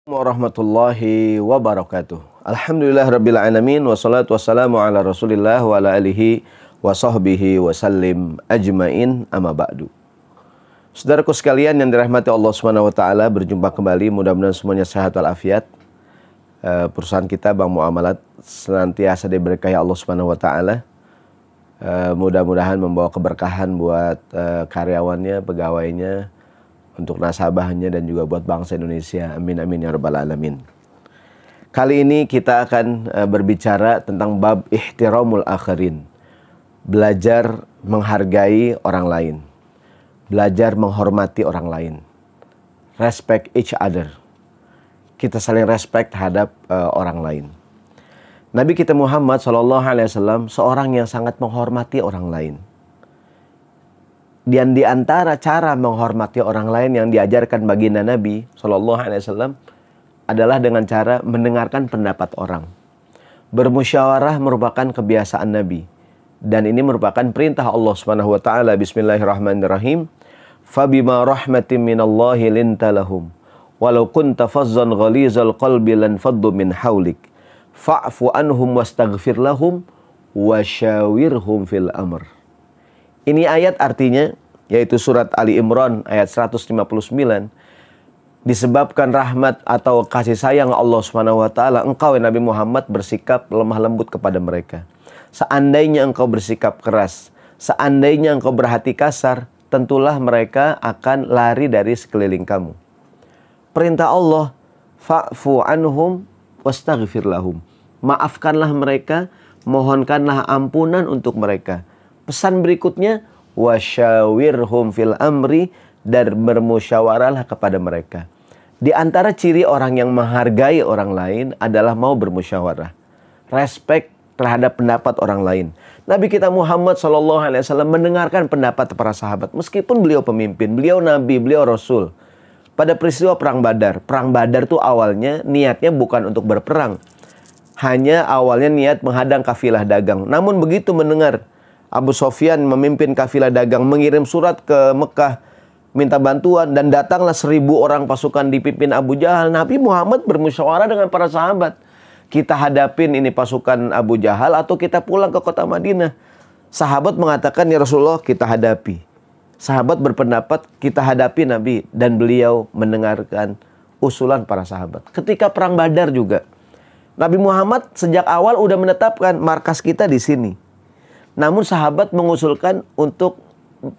Warahmatullahi wabarakatuh. Alhamdulillah rabbil alamin, wassalatu wassalamu ala Rasulillah wa ala alihi wa sahbihi wa sallim ajmain, amma ba'du. Saudaraku sekalian yang dirahmati Allah Subhanahu wa taala, berjumpa kembali, mudah-mudahan semuanya sehat walafiat. Perusahaan kita Bank Muamalat senantiasa diberkahi Allah Subhanahu wa taala. Mudah-mudahan membawa keberkahan buat karyawannya, pegawainya, untuk nasabahnya, dan juga buat bangsa Indonesia. Amin amin ya rabbal alamin. Kali ini kita akan berbicara tentang bab ihtiramul akharin. Belajar menghargai orang lain. Belajar menghormati orang lain. Respect each other. Kita saling respect terhadap orang lain. Nabi kita Muhammad SAW seorang yang sangat menghormati orang lain. Dan di antara cara menghormati orang lain yang diajarkan baginda Nabi SAW adalah dengan cara mendengarkan pendapat orang. Bermusyawarah merupakan kebiasaan Nabi. Dan ini merupakan perintah Allah Subhanahu wa taala. Bismillahirrahmanirrahim. Fabima rahmatin minallahi linta lahum walau kunta fazzan ghalizal qalbi lan faddu min haulik fa'fu anhum wastaghfir lahum wasyawirhum fil amr. Ini ayat artinya, yaitu surat Ali Imran ayat 159. Disebabkan rahmat atau kasih sayang Allah Subhanahu wa taala, engkau Nabi Muhammad bersikap lemah lembut kepada mereka. Seandainya engkau bersikap keras, seandainya engkau berhati kasar, tentulah mereka akan lari dari sekeliling kamu. Perintah Allah, fa'fu anhum wastaghfir lahum. Maafkanlah mereka, mohonkanlah ampunan untuk mereka. Pesan berikutnya, wasyawirhum fil amri, dan bermusyawarahlah kepada mereka. Di antara ciri orang yang menghargai orang lain adalah mau bermusyawarah. Respect terhadap pendapat orang lain. Nabi kita Muhammad SAW mendengarkan pendapat para sahabat. Meskipun beliau pemimpin, beliau nabi, beliau rasul. Pada peristiwa Perang Badar. Perang Badar itu awalnya niatnya bukan untuk berperang. Hanya awalnya niat menghadang kafilah dagang. Namun begitu mendengar Abu Sofyan memimpin kafilah dagang, mengirim surat ke Mekah minta bantuan, dan datanglah 1000 orang pasukan dipimpin Abu Jahal. Nabi Muhammad bermusyawarah dengan para sahabat. Kita hadapin ini pasukan Abu Jahal atau kita pulang ke kota Madinah? Sahabat mengatakan, ya Rasulullah, kita hadapi. Sahabat berpendapat kita hadapi Nabi, dan beliau mendengarkan usulan para sahabat. Ketika Perang Badar juga, Nabi Muhammad sejak awal udah menetapkan markas kita di sini. Namun sahabat mengusulkan untuk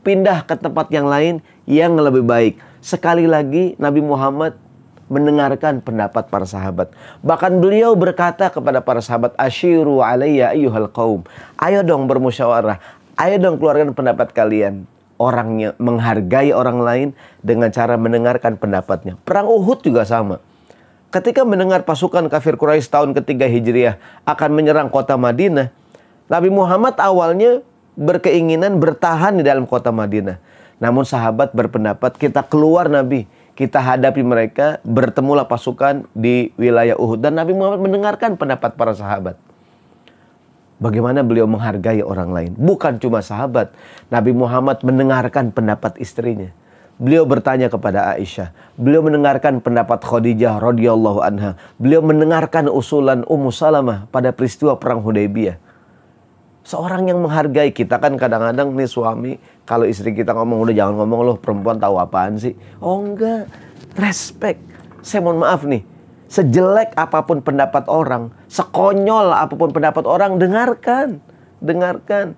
pindah ke tempat yang lain yang lebih baik. Sekali lagi Nabi Muhammad mendengarkan pendapat para sahabat. Bahkan beliau berkata kepada para sahabat, asyiru alayya ayyuhal qaum. Ayo dong bermusyawarah. Ayo dong keluarkan pendapat kalian. Orangnya menghargai orang lain dengan cara mendengarkan pendapatnya. Perang Uhud juga sama. Ketika mendengar pasukan kafir Quraisy tahun ketiga Hijriah akan menyerang kota Madinah, Nabi Muhammad awalnya berkeinginan bertahan di dalam kota Madinah. Namun sahabat berpendapat kita keluar Nabi. Kita hadapi mereka, bertemulah pasukan di wilayah Uhud. Dan Nabi Muhammad mendengarkan pendapat para sahabat. Bagaimana beliau menghargai orang lain. Bukan cuma sahabat. Nabi Muhammad mendengarkan pendapat istrinya. Beliau bertanya kepada Aisyah. Beliau mendengarkan pendapat Khadijah radhiyallahu anha. Beliau mendengarkan usulan Ummu Salamah pada peristiwa Perang Hudaybiyah. Seorang yang menghargai. Kita kan kadang-kadang nih suami, kalau istri kita ngomong, udah jangan ngomong, loh perempuan tahu apaan sih. Oh enggak, respect. Saya mohon maaf nih, sejelek apapun pendapat orang, sekonyol apapun pendapat orang, dengarkan. Dengarkan,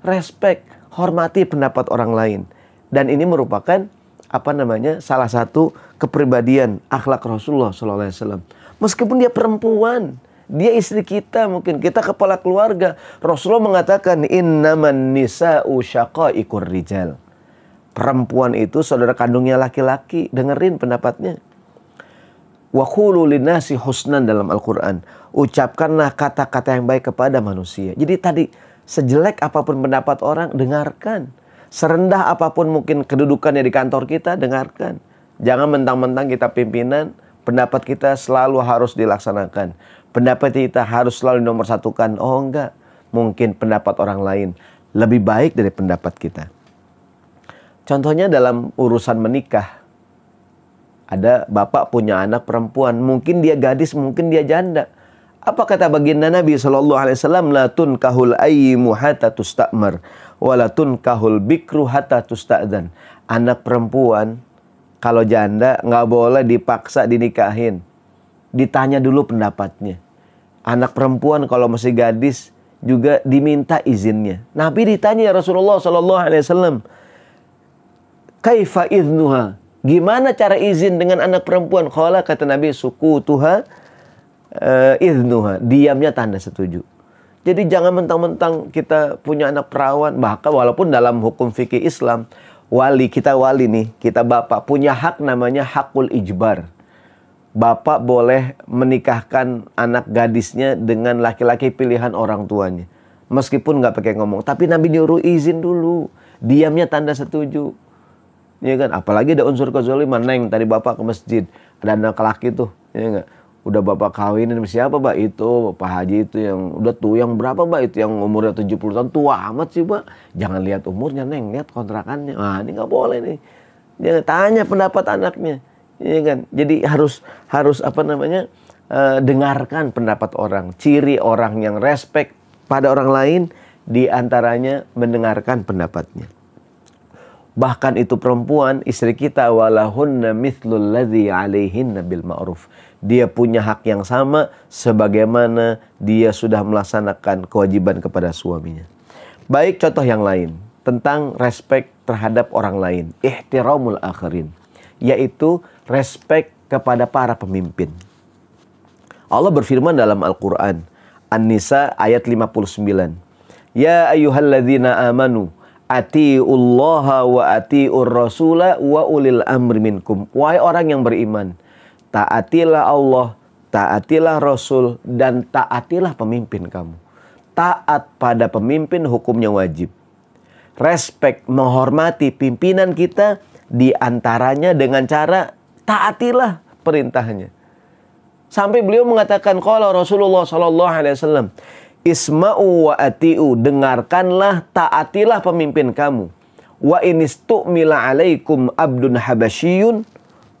respect, hormati pendapat orang lain. Dan ini merupakan salah satu kepribadian akhlak Rasulullah SAW. Meskipun dia perempuan, dia istri kita, mungkin kita kepala keluarga. Rasulullah mengatakan, innaman nisa'u syaqaiqur rijal. Perempuan itu saudara kandungnya laki-laki. Dengerin pendapatnya. Wa qulu linnasi husnan dalam Al-Quran. Ucapkanlah kata-kata yang baik kepada manusia. Jadi tadi, sejelek apapun pendapat orang, dengarkan. Serendah apapun mungkin kedudukannya di kantor kita, dengarkan. Jangan mentang-mentang kita pimpinan, pendapat kita selalu harus dilaksanakan. Pendapat kita harus selalu nomor satukan. Oh enggak, mungkin pendapat orang lain lebih baik dari pendapat kita. Contohnya dalam urusan menikah. Ada bapak punya anak perempuan, mungkin dia gadis, mungkin dia janda. Apa kata baginda Nabi SAW? La tunkahul ayyimu hatta tusta'mar, wa la tunkahul bikru hatta tusta'dzan. Anak perempuan, kalau janda, nggak boleh dipaksa dinikahin. Ditanya dulu pendapatnya. Anak perempuan kalau masih gadis, juga diminta izinnya. Nabi ditanya, ya Rasulullah SAW, kaifa idnuha? Gimana cara izin dengan anak perempuan? Qala, kata Nabi, sukutuha idnuha. Diamnya tanda setuju. Jadi jangan mentang-mentang kita punya anak perawan. Bahkan walaupun dalam hukum fikih Islam, kita wali nih, kita bapak, punya hak namanya hakul ijbar. Bapak boleh menikahkan anak gadisnya dengan laki-laki pilihan orang tuanya. Meskipun nggak pakai ngomong. Tapi Nabi nyuruh izin dulu. Diamnya tanda setuju. Ya kan? Apalagi ada unsur kezaliman. Neng, tadi bapak ke masjid, ada anak laki tuh, ya enggak? Udah bapak kawinin sama siapa, Pak? Itu Pak Haji itu yang udah tua, yang berapa, Pak? Itu yang umurnya 70 tahun, tua amat sih, Pak. Jangan lihat umurnya, Neng, lihat kontrakannya. Nah, ini nggak boleh nih. Jangan tanya pendapat anaknya. Ya kan? Jadi harus apa namanya? Dengarkan pendapat orang. Ciri orang yang respect pada orang lain, diantaranya mendengarkan pendapatnya. Bahkan itu perempuan, istri kita, walahunna mithlul ladzi 'alaihinna bil ma'ruf. Dia punya hak yang sama sebagaimana dia sudah melaksanakan kewajiban kepada suaminya. Baik, contoh yang lain tentang respect terhadap orang lain, ihtiramul akharin, yaitu respect kepada para pemimpin. Allah berfirman dalam Al-Qur'an, An-Nisa ayat 59. Ya ayyuhalladzina amanu atiullaha wa atiur rasula wa ulil amri minkum. Wahai orang yang beriman, taatilah Allah, taatilah Rasul, dan taatilah pemimpin kamu. Taat pada pemimpin hukumnya wajib. Respect, menghormati pimpinan kita, diantaranya dengan cara taatilah perintahnya. Sampai beliau mengatakan, qala Rasulullah SAW, isma'u wa ati'u, dengarkanlah, taatilah pemimpin kamu. Wa inistu'mila alaikum abdun habasyiyun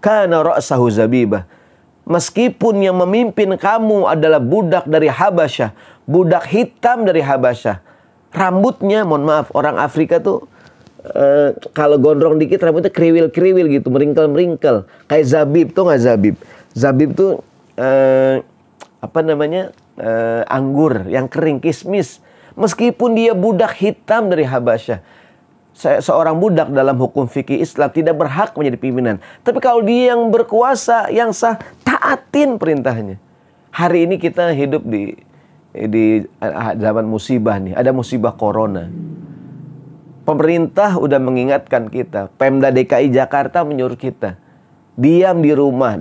kana ra'sahu zabibah. Meskipun yang memimpin kamu adalah budak dari Habasyah, budak hitam dari Habasyah. Rambutnya, mohon maaf, orang Afrika tuh kalau gondrong dikit rambutnya kriwil-kriwil gitu, meringkel-meringkel. Kayak zabib, tuh nggak zabib? Zabib tuh apa namanya? Anggur yang kering, kismis. Meskipun dia budak hitam dari Habasyah, seorang budak dalam hukum fikih Islam tidak berhak menjadi pimpinan. Tapi kalau dia yang berkuasa, yang sah, taatin perintahnya. Hari ini kita hidup di zaman musibah nih. Ada musibah corona. Pemerintah udah mengingatkan kita. Pemda DKI Jakarta menyuruh kita, diam di rumah,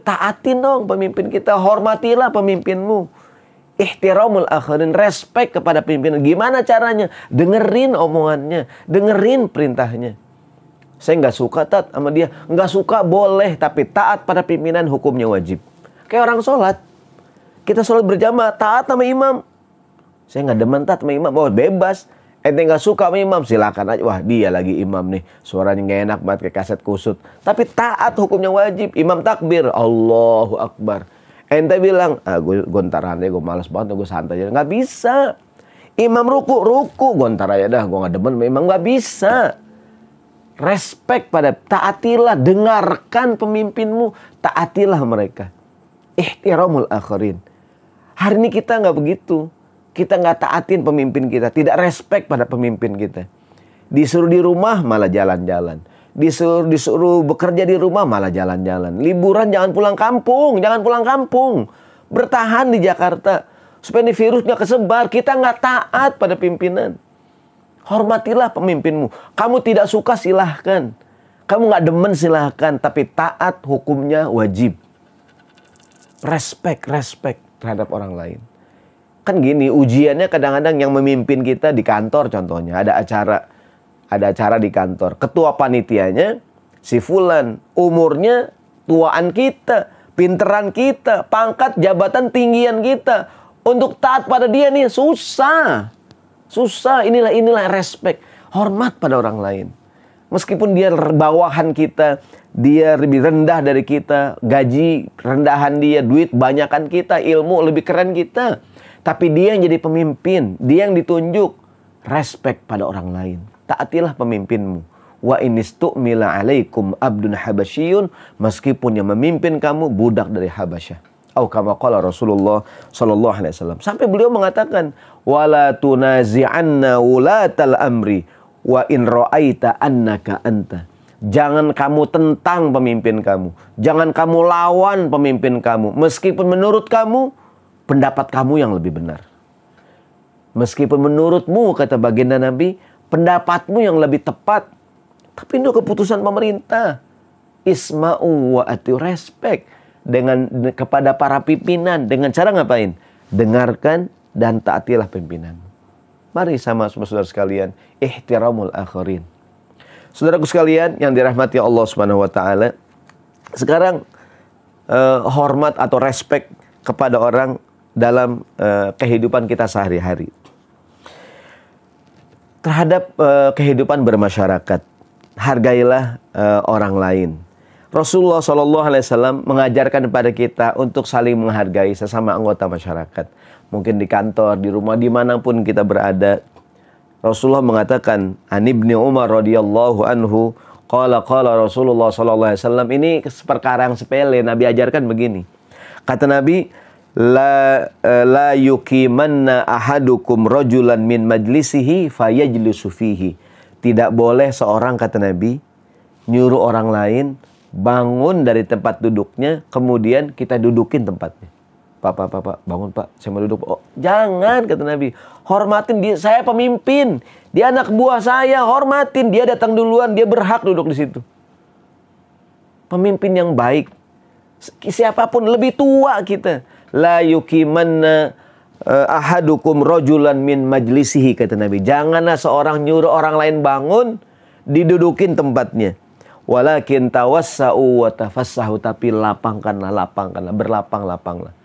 taatin dong pemimpin kita. Hormatilah pemimpinmu. Ihtiramul akhirin, respect kepada pimpinan. Gimana caranya? Dengerin omongannya, dengerin perintahnya. Saya nggak suka sama dia. Nggak suka boleh, tapi taat pada pimpinan hukumnya wajib. Kayak orang sholat. Kita sholat berjamaah, taat sama imam. Saya nggak demen taat sama imam, bebas. Ente nggak suka sama imam, silakan aja. Wah, dia lagi imam nih, suaranya nggak enak banget kayak kaset kusut. Tapi taat hukumnya wajib. Imam takbir, Allahu Akbar. Ente bilang, gue ntar aja, gue malas banget, gue santai aja. Nggak bisa. Imam ruku, gue ntar aja dah, gue nggak demen. Memang nggak bisa. Respect pada, taatilah, dengarkan pemimpinmu, taatilah mereka. Ihtiramul akhirin. Hari ini kita nggak begitu. Kita nggak taatin pemimpin kita, tidak respect pada pemimpin kita. Disuruh di rumah malah jalan-jalan. Disuruh bekerja di rumah malah jalan-jalan. Liburan jangan pulang kampung. Bertahan di Jakarta supaya ini virus nggak kesebar. Kita nggak taat pada pimpinan. Hormatilah pemimpinmu. Kamu tidak suka silahkan. Kamu nggak demen silahkan. Tapi taat hukumnya wajib. Respect terhadap orang lain. Kan gini, ujiannya kadang-kadang yang memimpin kita di kantor contohnya. Ada acara di kantor. Ketua panitianya si fulan, umurnya tuaan kita, pinteran kita, pangkat jabatan tinggian kita. Untuk taat pada dia nih susah. Inilah respect, hormat pada orang lain. Meskipun dia bawahan kita, dia lebih rendah dari kita, gaji rendahan dia, duit banyakan kita, ilmu lebih keren kita. Tapi dia yang jadi pemimpin, dia yang ditunjuk. Respect pada orang lain. Taatilah pemimpinmu. Wa inistu'mila alaikum abdun habasyiyun, meskipun yang memimpin kamu budak dari Habasyah. Atau kama qala Rasulullah sallallahu alaihi wasallam. Sampai beliau mengatakan, wala tunazi'anna ulatal amri wa in ra'aita annaka anta. Jangan kamu tentang pemimpin kamu. Jangan kamu lawan pemimpin kamu. Meskipun menurut kamu, pendapat kamu yang lebih benar. Meskipun menurutmu, kata baginda Nabi, pendapatmu yang lebih tepat. Tapi itu keputusan pemerintah. Isma'u wa ati, respect kepada para pimpinan. Dengan cara ngapain? Dengarkan dan taatilah pimpinan. Mari sama saudara sekalian, ihtiramul akharin. Saudaraku sekalian yang dirahmati Allah Subhanahu wa taala, sekarang hormat atau respect kepada orang dalam kehidupan kita sehari-hari. Terhadap kehidupan bermasyarakat, hargailah orang lain. Rasulullah SAW mengajarkan kepada kita untuk saling menghargai sesama anggota masyarakat. Mungkin di kantor, di rumah, dimanapun kita berada. Rasulullah mengatakan, An Ibni Umar radhiyallahu anhu, qala Rasulullah SAW, ini perkara yang sepele, Nabi ajarkan begini. Kata Nabi, la yuqimanna ahadukum rajulan min majlisihi fayajlisu fihi. Tidak boleh seorang, kata Nabi, nyuruh orang lain bangun dari tempat duduknya, kemudian kita dudukin tempatnya. Pak, bangun Pak, saya mau duduk. Oh, jangan, kata Nabi. Hormatin dia, saya pemimpin. Dia anak buah saya, hormatin. Dia datang duluan, dia berhak duduk di situ. Pemimpin yang baik. Siapapun, lebih tua kita. La yuqimanna ahadukum rajulan min majlisihi, kata Nabi. Janganlah seorang nyuruh orang lain bangun, didudukin tempatnya. Walakin tawassa'u wa tafassahu, tapi lapangkanlah, berlapang-lapanglah.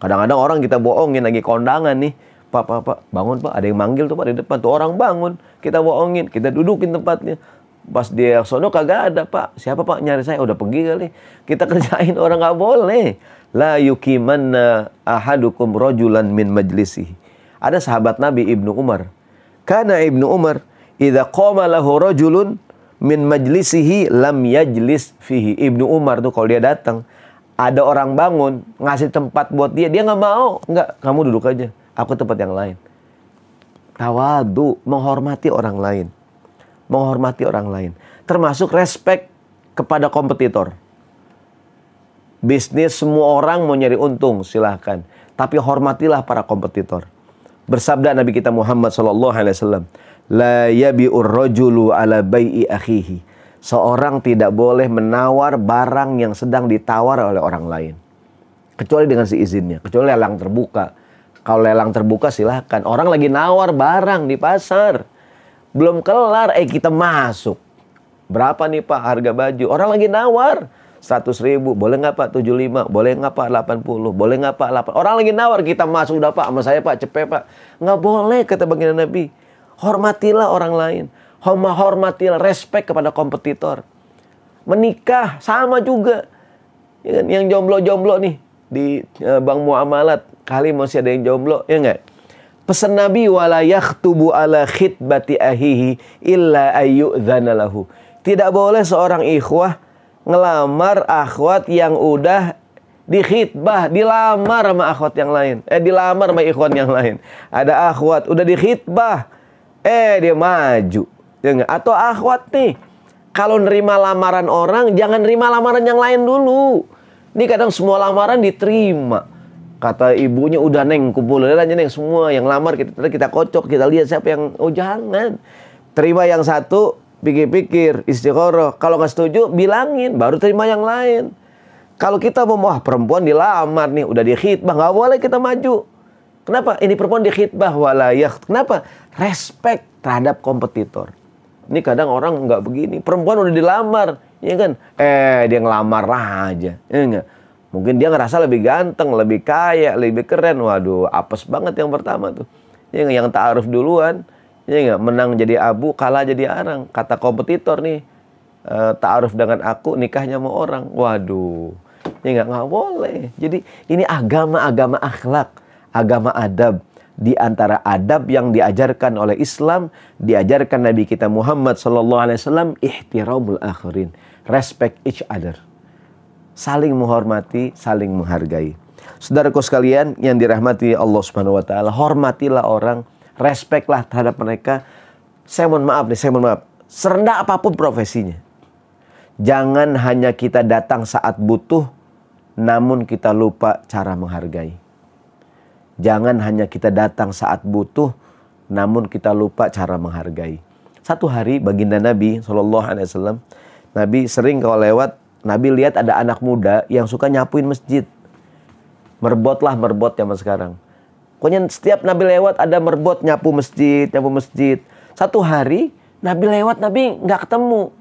Kadang-kadang orang kita bohongin lagi kondangan nih. Pak, bangun Pak, ada yang manggil tuh Pak di depan. Tuh orang bangun, kita bohongin, kita dudukin tempatnya. Pas dia sono kagak ada Pak. Siapa Pak nyari saya? Udah pergi kali. Kita kerjain orang, nggak boleh. La yuqimanna ahadukum rajulan min majlisihi. Ada sahabat Nabi Ibnu Umar. Kana Ibnu Umar idza qama lahu rajulun min majlisihi lam yajlis fihi. Ibnu Umar tuh kalau dia datang, ada orang bangun ngasih tempat buat dia, dia nggak mau. Enggak, kamu duduk aja. Aku tempat yang lain. Tawadu, menghormati orang lain. Menghormati orang lain. Termasuk respect kepada kompetitor. Bisnis semua orang mau nyari untung, silahkan. Tapi hormatilah para kompetitor. Bersabda Nabi kita Muhammad SAW, La yabi'ur rajulu ala bai'i akhihi. Seorang tidak boleh menawar barang yang sedang ditawar oleh orang lain. Kecuali dengan seizinnya. Kecuali lelang terbuka. Kalau lelang terbuka silahkan. Orang lagi nawar barang di pasar. Belum kelar, kita masuk. Berapa nih Pak harga baju? Orang lagi nawar. 100.000, boleh nggak Pak 75, boleh nggak Pak 80, boleh nggak Pak 8. Orang lagi nawar, kita masuk, udah Pak sama saya Pak, cepet Pak. Nggak boleh, kata baginda Nabi. Hormatilah orang lain. Hormatilah, respect kepada kompetitor. Menikah sama juga. Yang jomblo-jomblo nih di Bank Muamalat, kali masih ada yang jomblo, ya nggak? Pesan Nabi, wala yakhtubu ala khitbati ahihi illa ayyudzana lahu. Tidak boleh seorang ikhwah ngelamar akhwat yang udah dikhitbah, dilamar sama akhwat yang lain. Dilamar sama ikhwan yang lain. Ada akhwat udah dikhitbah, dia maju. Ya, atau akhwat nih, kalau nerima lamaran orang, jangan nerima lamaran yang lain dulu. Ini kadang semua lamaran diterima. Kata ibunya, udah Neng, kumpul aja Neng semua yang lamar, kita kocok, kita lihat siapa yang, jangan. Terima yang satu, pikir-pikir, istikharah. Kalau nggak setuju, bilangin, baru terima yang lain. Kalau kita mau, perempuan dilamar nih, udah dikhitbah, nggak boleh kita maju. Kenapa? Ini perempuan dikhitbah, walayah. Kenapa? Respect terhadap kompetitor. Ini kadang orang nggak begini. Perempuan udah dilamar, ya kan? Dia ngelamar aja, ya enggak? Mungkin dia ngerasa lebih ganteng, lebih kaya, lebih keren. Waduh, apes banget yang pertama tuh. Yang ta'aruf duluan, ya enggak? Menang jadi abu, kalah jadi arang. Kata kompetitor nih, ta'aruf dengan aku, nikahnya sama orang. Waduh, ya nggak boleh. Jadi ini agama akhlak, agama adab. Di antara adab yang diajarkan oleh Islam, diajarkan Nabi kita Muhammad SAW, ihtiramul akhirin, respect each other, saling menghormati, saling menghargai. Saudaraku sekalian yang dirahmati Allah Subhanahu Wa Taala, hormatilah orang, respectlah terhadap mereka. Saya mohon maaf, serendah apapun profesinya, jangan hanya kita datang saat butuh, namun kita lupa cara menghargai. Jangan hanya kita datang saat butuh, namun kita lupa cara menghargai. Satu hari baginda Nabi SAW, Nabi sering kalau lewat, Nabi lihat ada anak muda yang suka nyapuin masjid. Merbot zaman sekarang. Pokoknya setiap Nabi lewat ada merbot nyapu masjid. Satu hari Nabi lewat, Nabi nggak ketemu,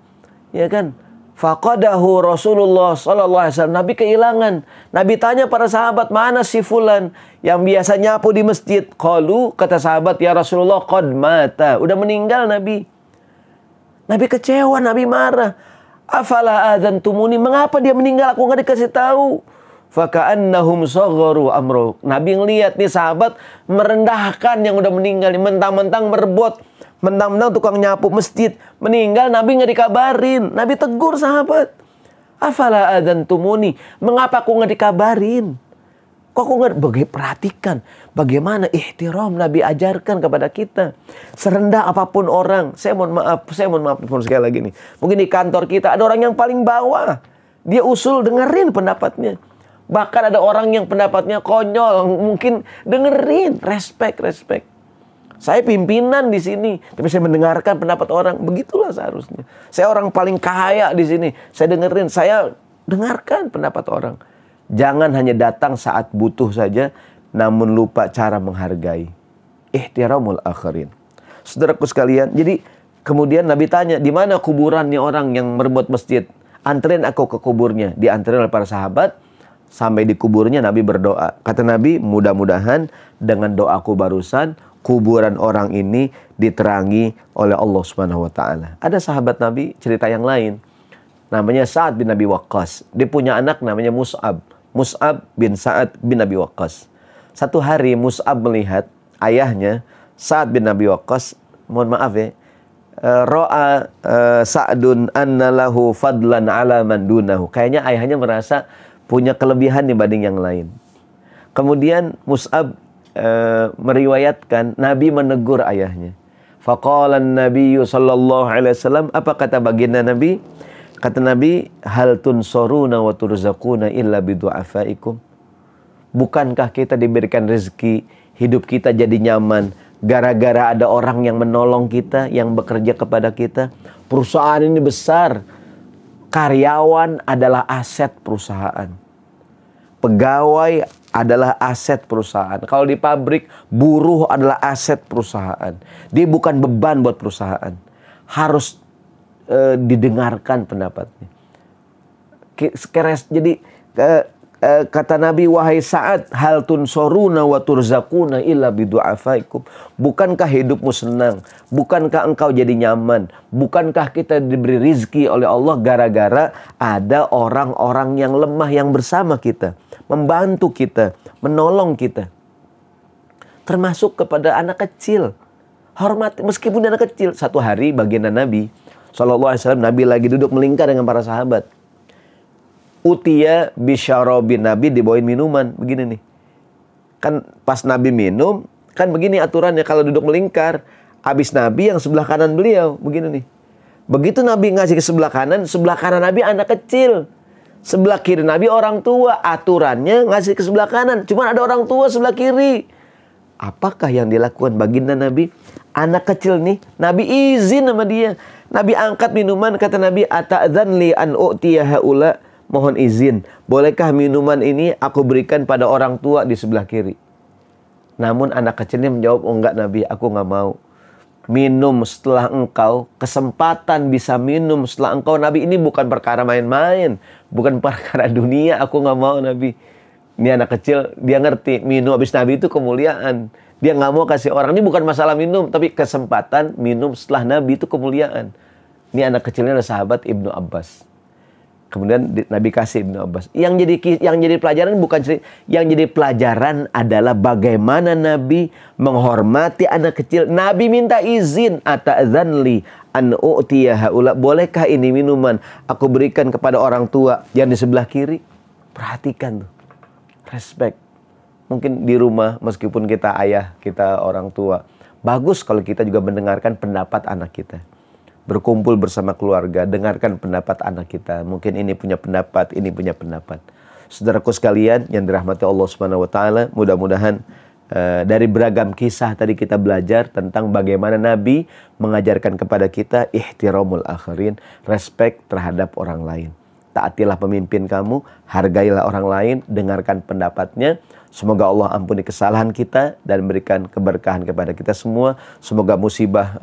ya kan? Faqadahu Rasulullah SAW. Nabi kehilangan. Nabi tanya para sahabat, mana si fulan yang biasa nyapu di masjid? Qalu, kata sahabat, ya Rasulullah, qad mata. Udah meninggal Nabi. Nabi kecewa, Nabi marah. Afala adzantumuni, mengapa dia meninggal? Aku nggak dikasih tahu. Faka'annahum sagharu amro. Nabi ngelihat nih sahabat merendahkan yang udah meninggal, mentang-mentang merebut, mentang-mentang tukang nyapu masjid meninggal, Nabi nggak dikabarin. Nabi tegur sahabat. Afala adzantumuni, mengapa aku nggak dikabarin? Kok aku nggak perhatikan bagaimana ihtiram Nabi ajarkan kepada kita. Serendah apapun orang, saya mohon maaf sekali lagi nih. Mungkin di kantor kita ada orang yang paling bawah, dia usul dengerin pendapatnya. Bahkan ada orang yang pendapatnya konyol, mungkin dengerin, respect. Saya pimpinan di sini, tapi saya mendengarkan pendapat orang. Begitulah seharusnya. Saya orang paling kaya di sini, saya dengarkan pendapat orang. Jangan hanya datang saat butuh saja, namun lupa cara menghargai. Ihtiramul akhirin. Saudaraku sekalian, jadi kemudian Nabi tanya, di mana kuburannya orang yang merebut masjid? Anterin aku ke kuburnya. Dianterin oleh para sahabat. Sampai di kuburnya Nabi berdoa. Kata Nabi, mudah-mudahan dengan doaku barusan, kuburan orang ini diterangi oleh Allah Subhanahu Wa Taala. Ada sahabat Nabi cerita yang lain. Namanya Sa'ad bin Abi Waqqas. Dia punya anak namanya Mus'ab. Mus'ab bin Sa'ad bin Abi Waqqas. Satu hari Mus'ab melihat ayahnya Sa'ad bin Abi Waqqas. Mohon maaf ya. Ro'a Sa'dun anna lahu fadlan ala man dunahu. Kayaknya ayahnya merasa punya kelebihan dibanding yang lain. Kemudian Mus'ab meriwayatkan Nabi menegur ayahnya. Faqala an-nabiyyu sallallahu alaihi wasallam, apa kata baginda Nabi? Kata Nabi, hal tunsoruna wa turzaquna illa bidu'afaikum. Bukankah kita diberikan rezeki, hidup kita jadi nyaman gara-gara ada orang yang menolong kita, yang bekerja kepada kita? Perusahaan ini besar. Karyawan adalah aset perusahaan. Pegawai adalah aset perusahaan. Kalau di pabrik, buruh adalah aset perusahaan. Dia bukan beban buat perusahaan. Harus didengarkan pendapatnya. Jadi kata Nabi, wahai Sa'ad, hal tunsoruna wa turzaquna illa bidu'afaikum. Bukankah hidupmu senang? Bukankah engkau jadi nyaman? Bukankah kita diberi rizki oleh Allah gara-gara ada orang-orang yang lemah yang bersama kita, membantu kita, menolong kita? Termasuk kepada anak kecil. Hormati meskipun dia anak kecil. Satu hari baginda Nabi SAW, Nabi lagi duduk melingkar dengan para sahabat. Utiya bisyarabin, Nabi dibawain minuman. Begini nih. Kan pas Nabi minum, kan begini aturannya kalau duduk melingkar. Habis Nabi yang sebelah kanan beliau. Begini nih. Begitu Nabi ngasih ke sebelah kanan Nabi anak kecil. Sebelah kiri Nabi orang tua. Aturannya ngasih ke sebelah kanan. Cuma ada orang tua sebelah kiri. Apakah yang dilakukan baginda Nabi? Anak kecil nih, Nabi izin sama dia. Nabi angkat minuman, kata Nabi, ata'dzan li an u'tiya haula. Mohon izin, bolehkah minuman ini aku berikan pada orang tua di sebelah kiri? Namun anak kecilnya menjawab, oh enggak Nabi, aku enggak mau. Minum setelah engkau, kesempatan bisa minum setelah engkau. Nabi, ini bukan perkara main-main, bukan perkara dunia, aku enggak mau Nabi. Ini anak kecil, dia ngerti, minum habis Nabi itu kemuliaan. Dia enggak mau kasih orang, ini bukan masalah minum, tapi kesempatan minum setelah Nabi itu kemuliaan. Ini anak kecilnya adalah sahabat Ibnu Abbas. Kemudian Nabi kasih Ibnu Abbas. Yang jadi pelajaran bukan cerita, yang jadi pelajaran adalah bagaimana Nabi menghormati anak kecil. Nabi minta izin, ata'dzanli an u'tiya haula. Bolehkah ini minuman aku berikan kepada orang tua yang di sebelah kiri? Perhatikan tuh. Respect. Mungkin di rumah meskipun kita ayah, kita orang tua, bagus kalau kita juga mendengarkan pendapat anak kita. Berkumpul bersama keluarga, dengarkan pendapat anak kita. Mungkin ini punya pendapat, ini punya pendapat. Saudaraku sekalian yang dirahmati Allah Subhanahu wa taala, mudah-mudahan dari beragam kisah tadi kita belajar tentang bagaimana Nabi mengajarkan kepada kita ihtiramul akhirin, respect terhadap orang lain. Taatilah pemimpin kamu, hargailah orang lain, dengarkan pendapatnya. Semoga Allah ampuni kesalahan kita dan berikan keberkahan kepada kita semua. Semoga musibah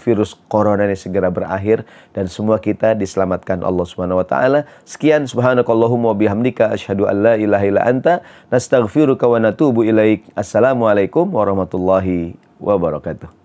virus corona ini segera berakhir dan semua kita diselamatkan Allah Subhanahu wa taala. Sekian, subhanakallahumma wa bihamdika asyhadu an la ilaha illa anta nastaghfiruka wa natubu ilaik. Assalamualaikum warahmatullahi wabarakatuh.